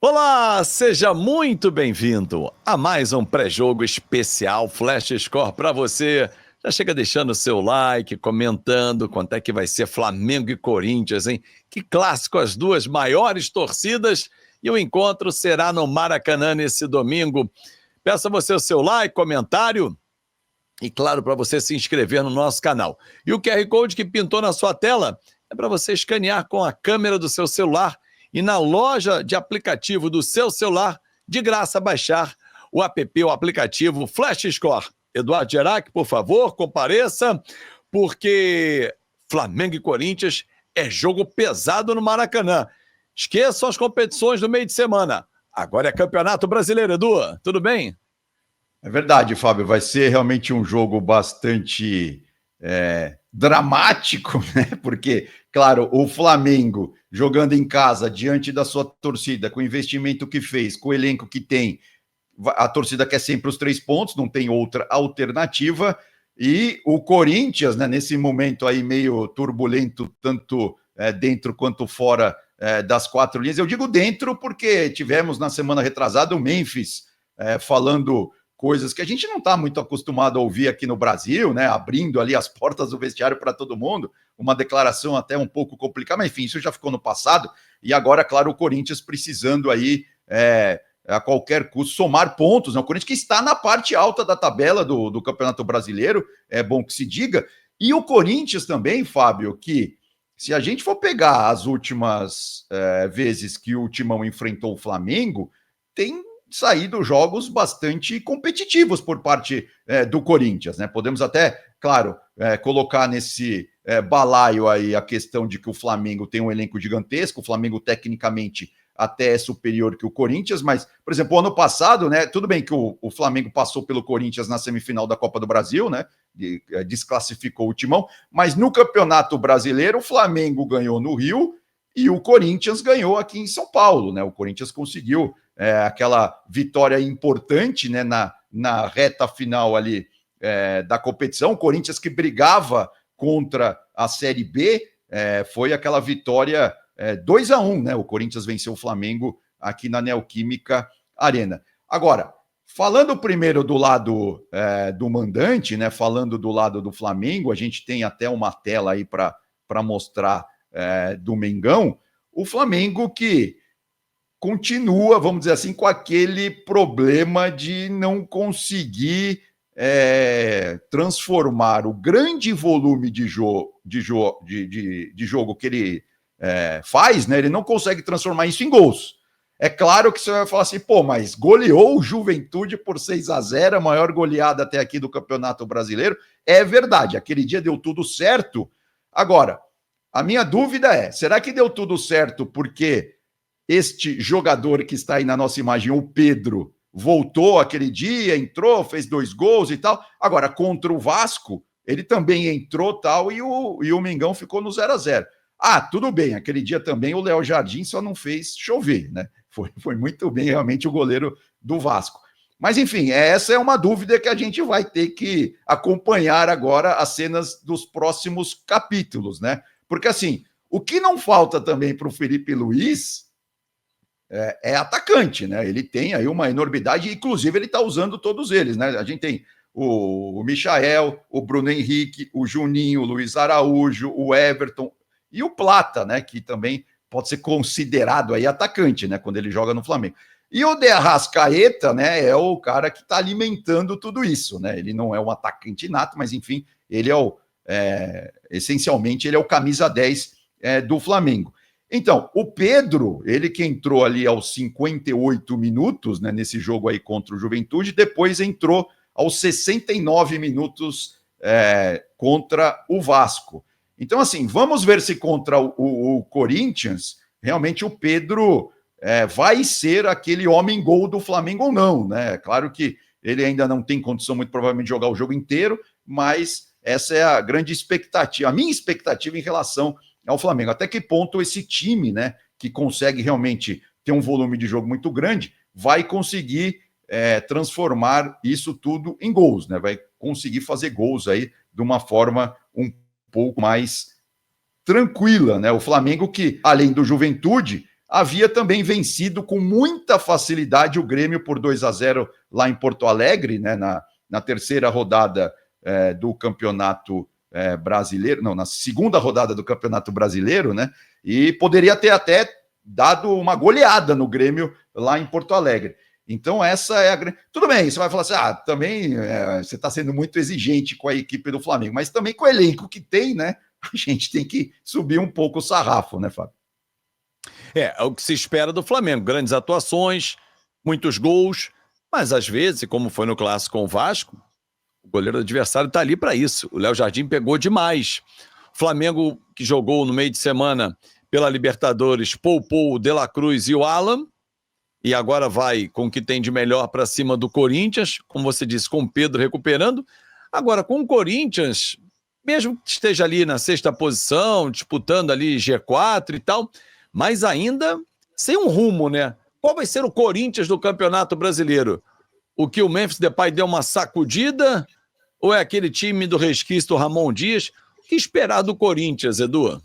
Olá, seja muito bem-vindo a mais um pré-jogo especial Flash Score para você. Já chega deixando o seu like, comentando quanto é que vai ser Flamengo e Corinthians, hein? Que clássico, as duas maiores torcidas, e o encontro será no Maracanã nesse domingo. Peço a você o seu like, comentário e, claro, para você se inscrever no nosso canal. E o QR Code que pintou na sua tela é para você escanear com a câmera do seu celular e na loja de aplicativo do seu celular, de graça, baixar o app, o aplicativo Flash Score. Eduardo Gerac, por favor, compareça, porque Flamengo e Corinthians é jogo pesado no Maracanã. Esqueçam as competições do meio de semana. Agora é Campeonato Brasileiro, Edu. Tudo bem? É verdade, Fábio, vai ser realmente um jogo bastante dramático, né? Porque, claro, o Flamengo jogando em casa diante da sua torcida, com o investimento que fez, com o elenco que tem, a torcida quer sempre os 3 pontos, não tem outra alternativa. E o Corinthians, né, nesse momento aí meio turbulento, tanto dentro quanto fora das 4 linhas. Eu digo dentro porque tivemos na semana retrasada o Memphis falando coisas que a gente não está muito acostumado a ouvir aqui no Brasil, né? Abrindo ali as portas do vestiário para todo mundo, uma declaração até um pouco complicada, mas enfim, isso já ficou no passado, e agora, claro, o Corinthians precisando aí, a qualquer custo, somar pontos, né? O Corinthians que está na parte alta da tabela do Campeonato Brasileiro, é bom que se diga, e o Corinthians também, Fábio, que se a gente for pegar as últimas vezes que o Timão enfrentou o Flamengo, tem saído jogos bastante competitivos por parte do Corinthians, né? Podemos até, claro, colocar nesse balaio aí a questão de que o Flamengo tem um elenco gigantesco, o Flamengo tecnicamente até é superior que o Corinthians, mas, por exemplo, o ano passado, né? Tudo bem que o Flamengo passou pelo Corinthians na semifinal da Copa do Brasil, né? Desclassificou o Timão, mas no Campeonato Brasileiro o Flamengo ganhou no Rio e o Corinthians ganhou aqui em São Paulo, né? O Corinthians conseguiu aquela vitória importante, né, na reta final ali da competição. O Corinthians que brigava contra a Série B, foi aquela vitória 2-1, né? O Corinthians venceu o Flamengo aqui na Neoquímica Arena. Agora, falando primeiro do lado do mandante, né? Falando do lado do Flamengo, a gente tem até uma tela aí para mostrar do Mengão. O Flamengo que continua, vamos dizer assim, com aquele problema de não conseguir transformar o grande volume de jogo que ele faz, né? Ele não consegue transformar isso em gols. É claro que você vai falar assim, pô, mas goleou o Juventude por 6-0, a maior goleada até aqui do Campeonato Brasileiro. É verdade, aquele dia deu tudo certo. Agora, a minha dúvida é, será que deu tudo certo porque este jogador que está aí na nossa imagem, o Pedro, voltou aquele dia, entrou, fez 2 gols e tal. Agora, contra o Vasco, ele também entrou tal e o Mengão ficou no 0-0. Ah, tudo bem, aquele dia também o Léo Jardim só não fez chover, né? Foi muito bem realmente o goleiro do Vasco. Mas, enfim, essa é uma dúvida que a gente vai ter que acompanhar agora as cenas dos próximos capítulos, né? Porque, assim, o que não falta também para o Felipe Luiz atacante, né? Ele tem aí uma enormidade, inclusive ele está usando todos eles, né? A gente tem o Michael, o Bruno Henrique, o Juninho, o Luiz Araújo, o Everton e o Plata, né? Que também pode ser considerado aí atacante, né? Quando ele joga no Flamengo. E o De Arrascaeta, né? É o cara que está alimentando tudo isso, né? Ele não é um atacante nato, mas enfim, ele essencialmente, ele é o camisa 10 do Flamengo. Então, o Pedro, ele que entrou ali aos 58 minutos, né, nesse jogo aí contra o Juventude, depois entrou aos 69 minutos contra o Vasco. Então, assim, vamos ver se contra o Corinthians, realmente o Pedro vai ser aquele homem-gol do Flamengo ou não, né? Claro que ele ainda não tem condição, muito provavelmente, de jogar o jogo inteiro, mas essa é a grande expectativa, a minha expectativa em relação ao Flamengo. Até que ponto esse time, né, que consegue realmente ter um volume de jogo muito grande, vai conseguir transformar isso tudo em gols, né? Vai conseguir fazer gols aí de uma forma um pouco mais tranquila, né? O Flamengo que, além do Juventude, havia também vencido com muita facilidade o Grêmio por 2-0 lá em Porto Alegre, né, na terceira rodada do Campeonato Brasileiro, não, na segunda rodada do Campeonato Brasileiro, né, e poderia ter até dado uma goleada no Grêmio lá em Porto Alegre. Então essa é a... Tudo bem, você vai falar assim, também você está sendo muito exigente com a equipe do Flamengo, mas também com o elenco que tem, né, a gente tem que subir um pouco o sarrafo, né, Fábio? É o que se espera do Flamengo. Grandes atuações, muitos gols, mas às vezes, como foi no clássico com o Vasco, o goleiro adversário está ali para isso. O Léo Jardim pegou demais. O Flamengo, que jogou no meio de semana pela Libertadores, poupou o De La Cruz e o Alan, e agora vai com o que tem de melhor para cima do Corinthians, como você disse, com o Pedro recuperando. Agora, com o Corinthians, mesmo que esteja ali na sexta posição, disputando ali G4 e tal, mas ainda sem um rumo, né? Qual vai ser o Corinthians do Campeonato Brasileiro? O que o Memphis Depay deu uma sacudida? Ou é aquele time do resquício do Ramon Dias? O que esperar do Corinthians, Edu?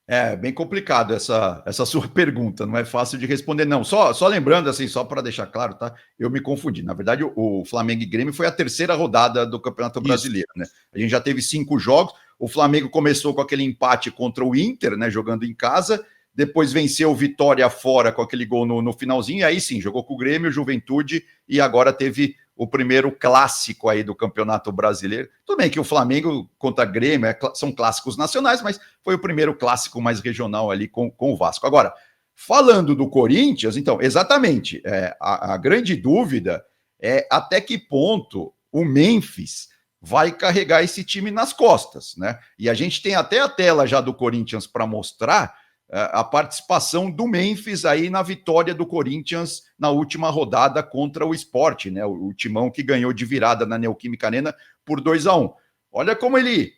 É bem complicado essa sua pergunta, não é fácil de responder, não. Só lembrando, assim, só para deixar claro, tá? Eu me confundi. Na verdade, o Flamengo e Grêmio foi a terceira rodada do Campeonato Brasileiro, né? A gente já teve 5 jogos. O Flamengo começou com aquele empate contra o Inter, né? Jogando em casa. Depois venceu o Vitória fora com aquele gol no finalzinho. E aí sim, jogou com o Grêmio, Juventude, e agora teve o primeiro clássico aí do Campeonato Brasileiro. Tudo bem que o Flamengo contra Grêmio são clássicos nacionais, mas foi o primeiro clássico mais regional ali com o Vasco. Agora, falando do Corinthians, então, exatamente, a grande dúvida é até que ponto o Memphis vai carregar esse time nas costas, né? E a gente tem até a tela já do Corinthians para mostrar a participação do Memphis aí na vitória do Corinthians na última rodada contra o Sport, né? O Timão que ganhou de virada na Neoquímica Arena por 2-1. Olha como ele,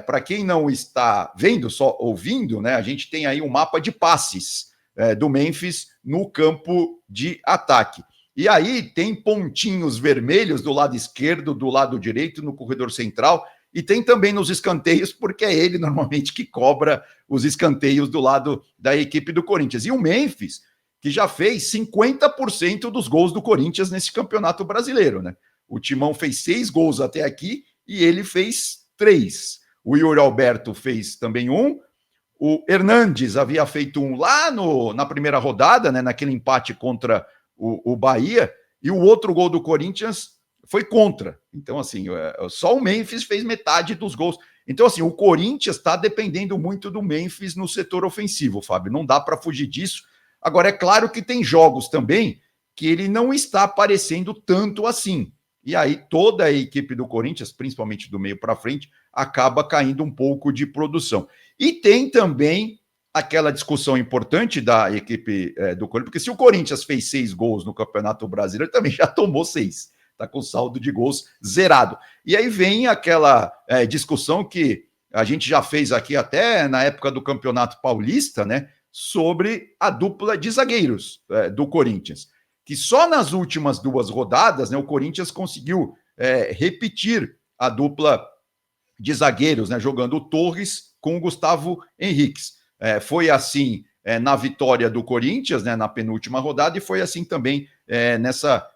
para quem não está vendo, só ouvindo, né? A gente tem aí um mapa de passes do Memphis no campo de ataque. E aí tem pontinhos vermelhos do lado esquerdo, do lado direito, no corredor central, e tem também nos escanteios, porque é ele normalmente que cobra os escanteios do lado da equipe do Corinthians. E o Memphis, que já fez 50% dos gols do Corinthians nesse Campeonato Brasileiro, né? O Timão fez 6 gols até aqui e ele fez 3. O Yuri Alberto fez também 1. O Hernandes havia feito 1 lá na primeira rodada, né? Naquele empate contra o Bahia. E o outro gol do Corinthians foi contra. Então, assim, só o Memphis fez metade dos gols. Então, assim, o Corinthians está dependendo muito do Memphis no setor ofensivo, Fábio. Não dá para fugir disso. Agora, é claro que tem jogos também que ele não está aparecendo tanto assim. E aí toda a equipe do Corinthians, principalmente do meio para frente, acaba caindo um pouco de produção. E tem também aquela discussão importante da equipe do Corinthians, porque se o Corinthians fez 6 gols no Campeonato Brasileiro, ele também já tomou 6. Está com saldo de gols zerado. E aí vem aquela discussão que a gente já fez aqui até na época do Campeonato Paulista, né? Sobre a dupla de zagueiros do Corinthians. Que só nas últimas 2 rodadas, né, o Corinthians conseguiu repetir a dupla de zagueiros, né? Jogando o Torres com o Gustavo Henriques. Foi assim na vitória do Corinthians, né, na penúltima rodada, e foi assim também nessa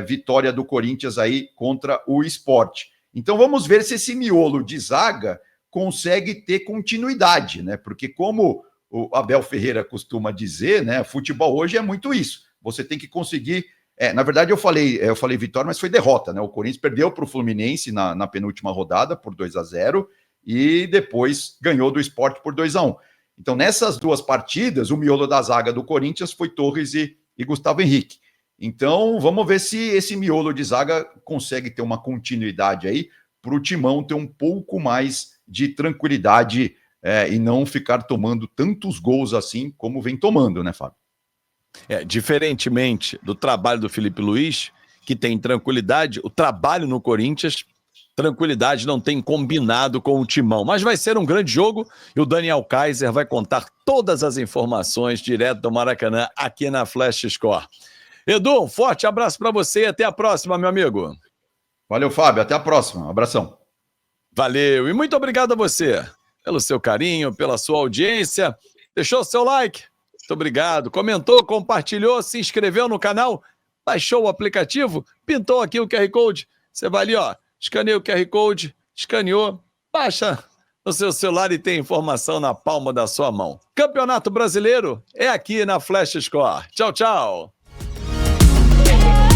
vitória do Corinthians aí contra o Sport. Então vamos ver se esse miolo de zaga consegue ter continuidade, né? Porque como o Abel Ferreira costuma dizer, né? Futebol hoje é muito isso. Você tem que conseguir. Na verdade, eu falei vitória, mas foi derrota, né? O Corinthians perdeu para o Fluminense na penúltima rodada por 2-0 e depois ganhou do Sport por 2-1. Então, nessas 2 partidas, o miolo da zaga do Corinthians foi Torres e Gustavo Henrique. Então, vamos ver se esse miolo de zaga consegue ter uma continuidade aí para o Timão ter um pouco mais de tranquilidade e não ficar tomando tantos gols assim como vem tomando, né, Fábio? Diferentemente do trabalho do Felipe Luiz, que tem tranquilidade, o trabalho no Corinthians, tranquilidade não tem combinado com o Timão. Mas vai ser um grande jogo e o Daniel Kaiser vai contar todas as informações direto do Maracanã aqui na Flash Score. Edu, um forte abraço para você e até a próxima, meu amigo. Valeu, Fábio. Até a próxima. Um abração. Valeu. E muito obrigado a você pelo seu carinho, pela sua audiência. Deixou o seu like? Muito obrigado. Comentou, compartilhou, se inscreveu no canal, baixou o aplicativo, pintou aqui o QR Code. Você vai ali, ó, escaneia o QR Code, escaneou, baixa no seu celular e tem informação na palma da sua mão. Campeonato Brasileiro é aqui na Flash Score. Tchau, tchau.